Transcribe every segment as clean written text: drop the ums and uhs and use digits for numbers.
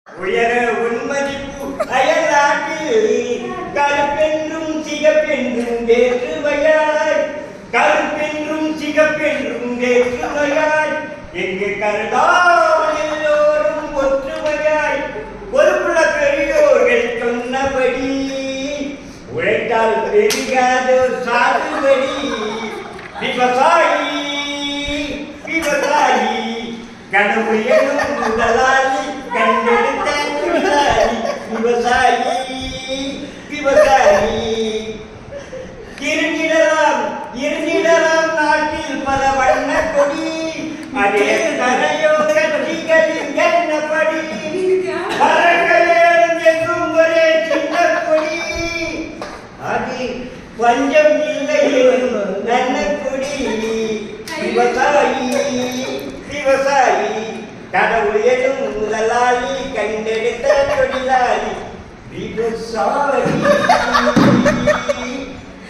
உயர உன்மதிப்பு அயலாட்டில் கருப்பென்றும் சிகப்பென்றும் வேற்றுமையாய் கருப்பென்றும் சிகப்பென்றும் வேற்றுமையாய் எங்கு கருதால் எல்லோரும் ஒற்றுமையாய் பொறுப்புள்ள பெரியோர்கள் சொன்னபடி உழைத்தால் பெருகாதோ சாகுபடி விவசாயி விவசாயி கடவுள் எனும் முதலாளி கண்டெடுத்த தொழிலாளி விவசாயி விவசாயி இருந்திடலாம் நாட்டில் பல வண்ண கொடி அதே கரையோ கட்சிகளில் என்னப்படி பறக்கவேறும் எங்கும் ஒரே சின்ன கொடி அது பஞ்சம் இல்லை நல்ல கொடி விவசாயி விவசாயி கடவுள் எனும் முதலாளி கண்டெடுத்த தொழிலாளி விவசாயி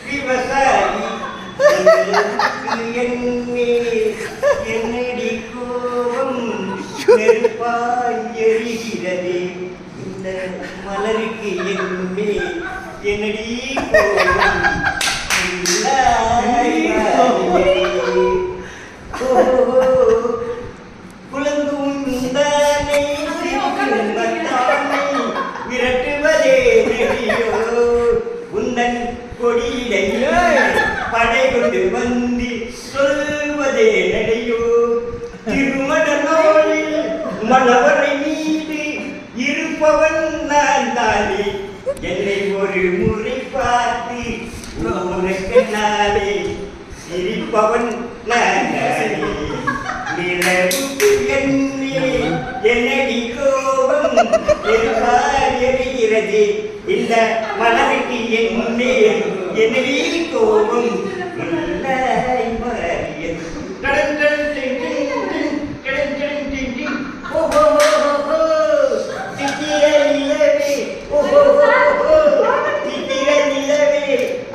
விவசாயி என்னடி கோபம் நெருப்பாய் எரிகிறது இந்த மலருக்கு என்னே என்னடி கோபம் விரட்டுவதே நெடியோ உந்தன் கொடியிடையோ படை கொண்டு வந்து சொல்வதே நடையோ திருமண நாளில் மணவரை மீது இருப்பவன் நான் தானே என்னை ஒரு முறை பார்த்து உனக்கு நாளே சிரிப்பவன் நான் தானே நிலவுக்கு என்னடி கோபம் எரிகிறது இந்த மனதுக்கு என்னடி கோபம்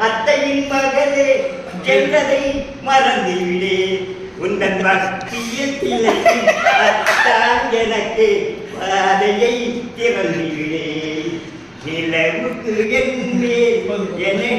அத்தையின் மகளே என்பதை மறந்துவிடே உந்தன் பக்தியில் அத்தான் எனக்கு பாதையை திறந்துவிடே நிலவுக்கு என்னை